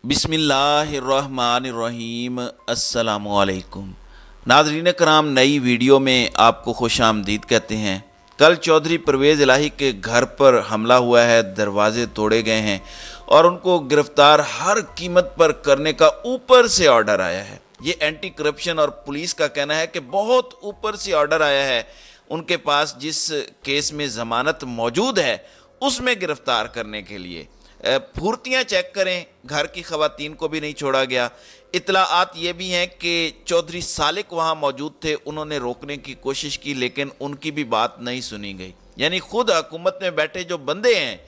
बिस्मिल्लाहिर्रहमानिर्रहीम। अस्सलामुअलैकुम नाज़रीन कराम, नई वीडियो में आपको खुश आमदीद कहते हैं। कल चौधरी परवेज़ इलाही के घर पर हमला हुआ है, दरवाजे तोड़े गए हैं और उनको गिरफ्तार हर कीमत पर करने का ऊपर से ऑर्डर आया है। ये एंटी करप्शन और पुलिस का कहना है कि बहुत ऊपर से ऑर्डर आया है, उनके पास जिस केस में ज़मानत मौजूद है उसमें गिरफ्तार करने के लिए। फुर्तियाँ चेक करें, घर की ख़वातीन को भी नहीं छोड़ा गया। इत्तलाआत ये भी हैं कि चौधरी सालिक वहाँ मौजूद थे, उन्होंने रोकने की कोशिश की लेकिन उनकी भी बात नहीं सुनी गई। यानी खुद हुकूमत में बैठे जो बंदे हैं,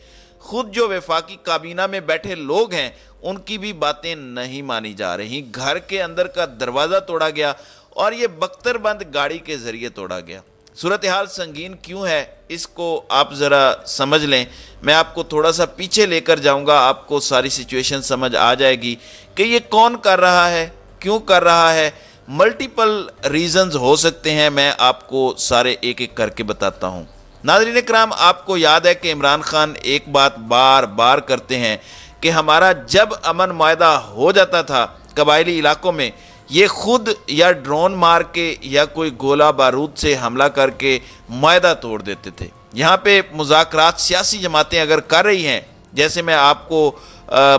खुद जो वफाकी काबीना में बैठे लोग हैं, उनकी भी बातें नहीं मानी जा रही। घर के अंदर का दरवाज़ा तोड़ा गया और ये बख्तरबंद गाड़ी के ज़रिए तोड़ा गया। सूरत हाल संगीन क्यों है, इसको आप ज़रा समझ लें। मैं आपको थोड़ा सा पीछे लेकर जाऊंगा, आपको सारी सिचुएशन समझ आ जाएगी कि ये कौन कर रहा है, क्यों कर रहा है। मल्टीपल रीज़न्स हो सकते हैं, मैं आपको सारे एक एक करके बताता हूँ। नाज़रीन कराम, आपको याद है कि इमरान खान एक बात बार बार करते हैं कि हमारा जब अमन मायदा हो जाता था कबायली इलाकों में, ये खुद या ड्रोन मार के या कोई गोला बारूद से हमला करके मायदा तोड़ देते थे। यहाँ पे मुज़ाकरात सियासी जमातें अगर कर रही हैं, जैसे मैं आपको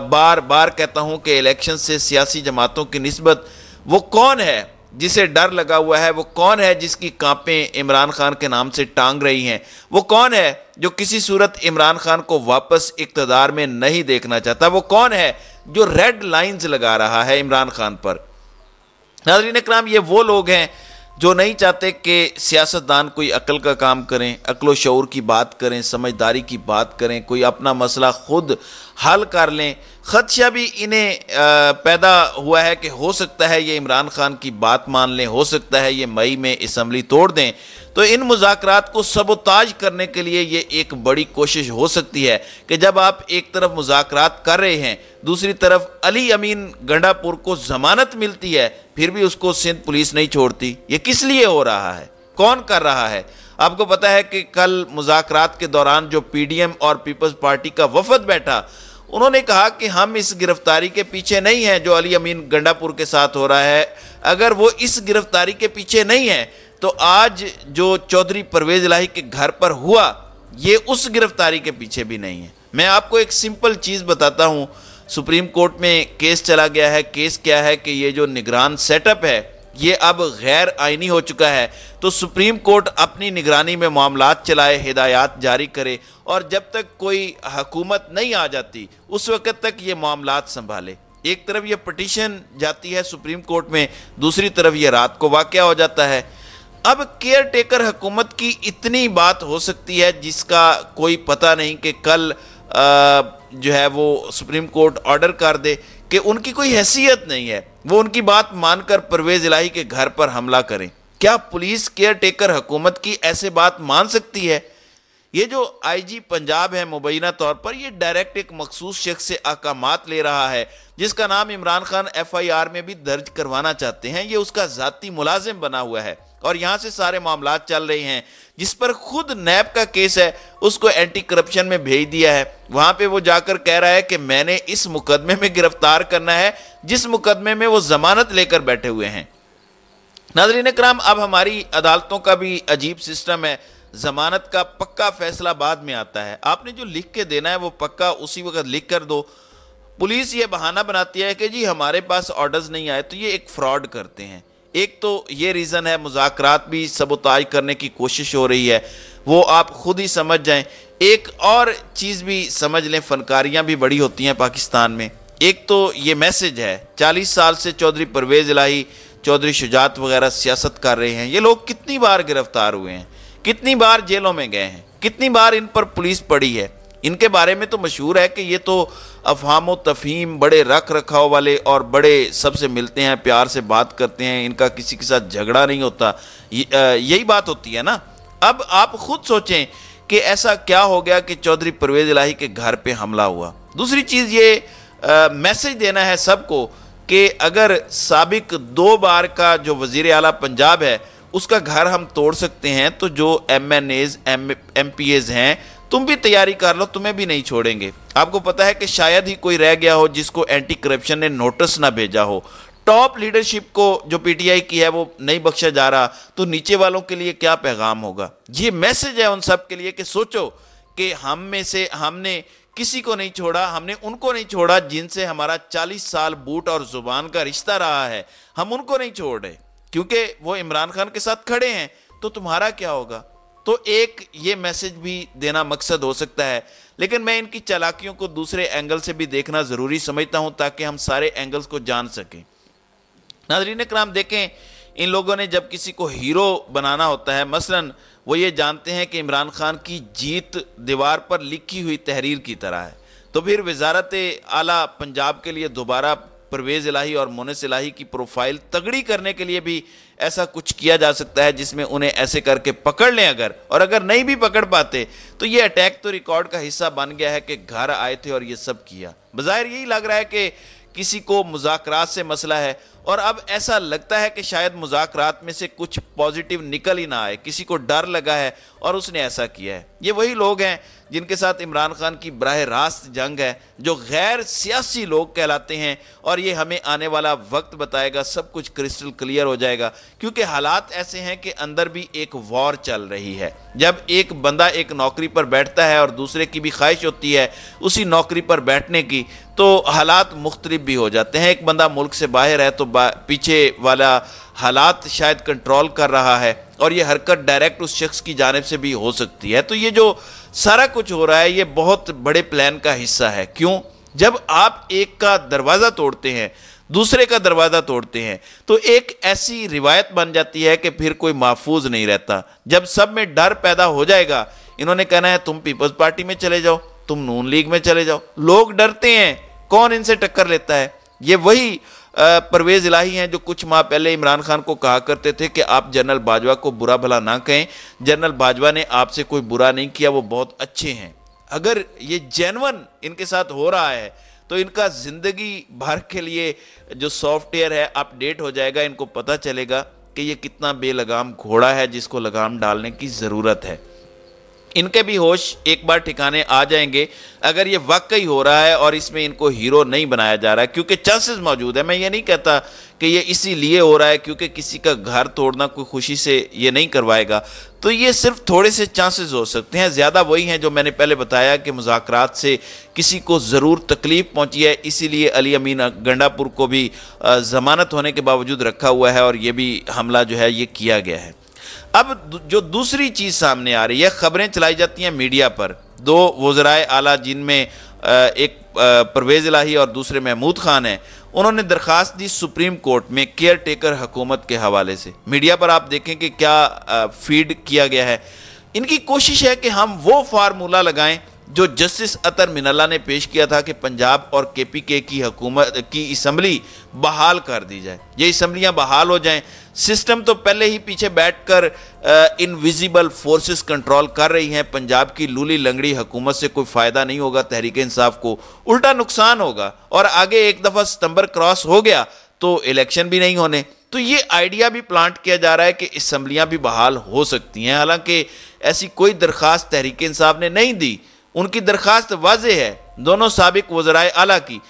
बार बार कहता हूँ कि इलेक्शन से सियासी जमातों की निस्बत वो कौन है जिसे डर लगा हुआ है, वो कौन है जिसकी कांपें इमरान खान के नाम से टांग रही हैं, वो कौन है जो किसी सूरत इमरान खान को वापस इक़्तिदार में नहीं देखना चाहता, वो कौन है जो रेड लाइंस लगा रहा है इमरान खान पर। नाज़रीन इकराम, ये वो लोग हैं जो नहीं चाहते कि सियासतदान कोई अक्ल का काम करें, अक्ल व शऊर की बात करें, समझदारी की बात करें, कोई अपना मसला खुद हल कर लें। ख़दशा भी इन्हें पैदा हुआ है कि हो सकता है ये इमरान खान की बात मान लें, हो सकता है ये मई में असम्बली तोड़ दें। तो इन मुज़ाकरात को सबोताज करने के लिए ये एक बड़ी कोशिश हो सकती है कि जब आप एक तरफ मुज़ाकरात कर रहे हैं, दूसरी तरफ अली अमीन गंडापुर को ज़मानत मिलती है, फिर भी उसको सिंध पुलिस नहीं छोड़ती। ये किस लिए हो रहा है, कौन कर रहा है? आपको पता है कि कल मुज़ाकरात के दौरान जो पीडीएम और पीपल्स पार्टी का वफद बैठा, उन्होंने कहा कि हम इस गिरफ्तारी के पीछे नहीं हैं जो अली अमीन गंडापुर के साथ हो रहा है। अगर वो इस गिरफ्तारी के पीछे नहीं है तो आज जो चौधरी परवेज़ इलाही के घर पर हुआ, ये उस गिरफ्तारी के पीछे भी नहीं है। मैं आपको एक सिंपल चीज़ बताता हूँ। सुप्रीम कोर्ट में केस चला गया है। केस क्या है कि ये जो निगरान सेटअप है ये अब गैर आइनी हो चुका है। तो सुप्रीम कोर्ट अपनी निगरानी में मामलात चलाए, हिदायत जारी करे और जब तक कोई हुकूमत नहीं आ जाती उस वक़्त तक ये मामलात संभाले। एक तरफ ये पटिशन जाती है सुप्रीम कोर्ट में, दूसरी तरफ ये रात को वाक़या हो जाता है। अब केयर टेकर हुकूमत की इतनी बात हो सकती है जिसका कोई पता नहीं कि कल जो है वो सुप्रीम कोर्ट ऑर्डर कर दे कि उनकी कोई हैसियत नहीं है, वो उनकी बात मानकर परवेज़ इलाही के घर पर हमला करें। क्या पुलिस केयर टेकर हुकूमत की ऐसे बात मान सकती है? ये जो आईजी पंजाब है मुबैना तौर पर, ये डायरेक्ट एक मखसूस शख्स से अहकामात ले रहा है जिसका नाम इमरान खान FIR में भी दर्ज करवाना चाहते हैं। ये उसका ज़ाती मुलाजिम बना हुआ है और यहाँ से सारे मामलात चल रहे हैं। जिस पर खुद नैब का केस है उसको एंटी करप्शन में भेज दिया है। वहाँ पे वो जाकर कह रहा है कि मैंने इस मुकदमे में गिरफ्तार करना है जिस मुकदमे में वो ज़मानत लेकर बैठे हुए हैं। नाज़रीन कराम, अब हमारी अदालतों का भी अजीब सिस्टम है। ज़मानत का पक्का फैसला बाद में आता है। आपने जो लिख के देना है वो पक्का उसी वक्त लिख कर दो। पुलिस ये बहाना बनाती है कि जी हमारे पास ऑर्डर्स नहीं आए, तो ये एक फ्रॉड करते हैं। एक तो ये रीज़न है, मुज़ाकरात भी सबोताज करने की कोशिश हो रही है, वो आप खुद ही समझ जाएं। एक और चीज़ भी समझ लें, फनकारियाँ भी बड़ी होती हैं पाकिस्तान में। एक तो ये मैसेज है, 40 साल से चौधरी परवेज़ इलाही, चौधरी शुजात वगैरह सियासत कर रहे हैं। ये लोग कितनी बार गिरफ्तार हुए हैं, कितनी बार जेलों में गए हैं, कितनी बार इन पर पुलिस पड़ी है। इनके बारे में तो मशहूर है कि ये तो अफहाम व तफहीम, बड़े रख रखाव वाले और बड़े सबसे मिलते हैं, प्यार से बात करते हैं, इनका किसी के साथ झगड़ा नहीं होता। यही बात होती है ना। अब आप खुद सोचें कि ऐसा क्या हो गया कि चौधरी परवेज़ इलाही के घर पे हमला हुआ। दूसरी चीज़ ये मैसेज देना है सबको कि अगर साबिक 2 बार का जो वज़ीर आला पंजाब है उसका घर हम तोड़ सकते हैं, तो जो MNAs MPAs हैं तुम भी तैयारी कर लो, तुम्हें भी नहीं छोड़ेंगे। आपको पता है कि शायद ही कोई रह गया हो जिसको एंटी करप्शन ने नोटिस ना भेजा हो। टॉप लीडरशिप को जो पीटीआई की है वो नहीं बख्शा जा रहा, तो नीचे वालों के लिए क्या पैगाम होगा। ये मैसेज है उन सब के लिए कि सोचो कि हम में से हमने किसी को नहीं छोड़ा, हमने उनको नहीं छोड़ा जिनसे हमारा 40 साल बूट और जुबान का रिश्ता रहा है, हम उनको नहीं छोड़ रहे क्योंकि वो इमरान खान के साथ खड़े हैं। तो तुम्हारा क्या होगा। तो एक ये मैसेज भी देना मकसद हो सकता है, लेकिन मैं इनकी चालाकियों को दूसरे एंगल से भी देखना ज़रूरी समझता हूं ताकि हम सारे एंगल्स को जान सकें। नाज़रीन किराम, देखें, इन लोगों ने जब किसी को हीरो बनाना होता है, मसलन वो ये जानते हैं कि इमरान खान की जीत दीवार पर लिखी हुई तहरीर की तरह है, तो फिर वजारत आला पंजाब के लिए दोबारा परवेज़ इलाही और मोनिस इलाही की प्रोफाइल तगड़ी करने के लिए भी ऐसा कुछ किया जा सकता है जिसमें उन्हें ऐसे करके पकड़ लें अगर, और अगर नहीं भी पकड़ पाते तो ये अटैक तो रिकॉर्ड का हिस्सा बन गया है कि घर आए थे और ये सब किया। बज़ाहिर यही लग रहा है कि किसी को मुज़ाकरात से मसला है, और अब ऐसा लगता है कि शायद मुज़ाकरात में से कुछ पॉजिटिव निकल ही ना आए, किसी को डर लगा है और उसने ऐसा किया है। ये वही लोग हैं जिनके साथ इमरान खान की बराह रास्त जंग है, जो गैर सियासी लोग कहलाते हैं, और ये हमें आने वाला वक्त बताएगा, सब कुछ क्रिस्टल क्लियर हो जाएगा, क्योंकि हालात ऐसे हैं कि अंदर भी एक वॉर चल रही है। जब एक बंदा एक नौकरी पर बैठता है और दूसरे की भी ख्वाहिश होती है उसी नौकरी पर बैठने की, तो हालात मुख्तलिफ भी हो जाते हैं। एक बंदा मुल्क से बाहर है तो पीछे वाला हालात शायद कंट्रोल कर रहा है, और ये हरकत डायरेक्ट उस शख्स की जानिब से भी हो सकती है। तो ये जो सारा कुछ हो रहा है ये बहुत बड़े प्लान का हिस्सा है। क्यों? जब आप एक का दरवाज़ा तोड़ते हैं, दूसरे का दरवाज़ा तोड़ते हैं, तो एक ऐसी रिवायत बन जाती है कि फिर कोई महफूज नहीं रहता। जब सब में डर पैदा हो जाएगा, इन्होंने कहना है तुम पीपल्स पार्टी में चले जाओ, तुम नून लीग में चले जाओ, लोग डरते हैं, कौन इनसे टक्कर लेता है। ये वही परवेज़ इलाही हैं जो कुछ माह पहले इमरान खान को कहा करते थे कि आप जनरल बाजवा को बुरा भला ना कहें, जनरल बाजवा ने आपसे कोई बुरा नहीं किया, वो बहुत अच्छे हैं। अगर ये जेन्युइन इनके साथ हो रहा है तो इनका ज़िंदगी भर के लिए जो सॉफ्टवेयर है अपडेट हो जाएगा, इनको पता चलेगा कि ये कितना बेलगाम घोड़ा है जिसको लगाम डालने की ज़रूरत है। इनके भी होश एक बार ठिकाने आ जाएंगे अगर ये वाकई हो रहा है और इसमें इनको हीरो नहीं बनाया जा रहा है, क्योंकि चांसेस मौजूद है। मैं ये नहीं कहता कि ये इसीलिए हो रहा है क्योंकि किसी का घर तोड़ना कोई खुशी से ये नहीं करवाएगा, तो ये सिर्फ थोड़े से चांसेस हो सकते हैं। ज़्यादा वही हैं जो मैंने पहले बताया कि मुज़ाकरात से किसी को ज़रूर तकलीफ़ पहुंची है, इसीलिए अली अमीन गंडापुर को भी ज़मानत होने के बावजूद रखा हुआ है और ये भी हमला जो है ये किया गया है। अब जो दूसरी चीज़ सामने आ रही है, खबरें चलाई जाती हैं मीडिया पर, दो वज़राए आला जिनमें एक परवेज़ इलाही और दूसरे महमूद खान हैं, उन्होंने दरख्वास्त दी सुप्रीम कोर्ट में केयर टेकर हुकूमत के हवाले से। मीडिया पर आप देखें कि क्या फीड किया गया है। इनकी कोशिश है कि हम वो फार्मूला लगाएं जो जस्टिस अतर मिनल्ला ने पेश किया था कि पंजाब और केपीके की हुकूमत की असम्बली बहाल कर दी जाए, ये असम्बलियाँ बहाल हो जाएं। सिस्टम तो पहले ही पीछे बैठकर इनविजिबल फोर्सेस कंट्रोल कर रही हैं। पंजाब की लूली लंगड़ी हुकूमत से कोई फ़ायदा नहीं होगा तहरीक इंसाफ को, उल्टा नुकसान होगा। और आगे एक दफ़ा सितंबर क्रॉस हो गया तो इलेक्शन भी नहीं होने। तो ये आइडिया भी प्लांट किया जा रहा है कि असम्बलियाँ भी बहाल हो सकती हैं, हालांकि ऐसी कोई दरख्वास्त तहरीक इंसाफ ने नहीं दी। उनकी दरख्वास्त वाज़ेह है, दोनों साबिक वज़राए आला की।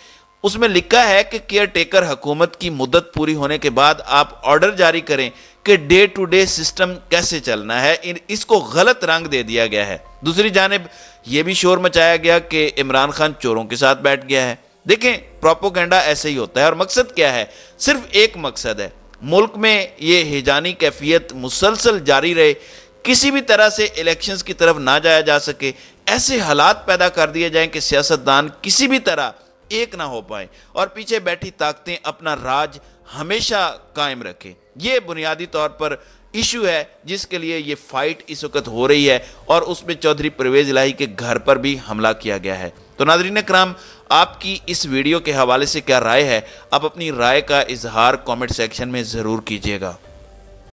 उसमें लिखा है कि केयर टेकर हुकूमत की मुद्दत पूरी होने के बाद आप ऑर्डर जारी करें कि डे टू डे सिस्टम कैसे चलना है। इसको गलत रंग दे दिया गया है। दूसरी जानिब यह भी शोर मचाया गया कि इमरान खान चोरों के साथ बैठ गया है। देखें, प्रोपोगंडा ऐसे ही होता है, और मकसद क्या है? सिर्फ एक मकसद है, मुल्क में ये हिजानी कैफियत मुसलसल जारी रहे, किसी भी तरह से इलेक्शंस की तरफ ना जाया जा सके, ऐसे हालात पैदा कर दिए जाएं कि सियासतदान किसी भी तरह एक ना हो पाए और पीछे बैठी ताकतें अपना राज हमेशा कायम रखें। ये बुनियादी तौर पर इशू है जिसके लिए ये फाइट इस वक्त हो रही है, और उसमें चौधरी परवेज़ इलाही के घर पर भी हमला किया गया है। तो नाज़रीन कराम, आपकी इस वीडियो के हवाले से क्या राय है? आप अपनी राय का इजहार कमेंट सेक्शन में ज़रूर कीजिएगा।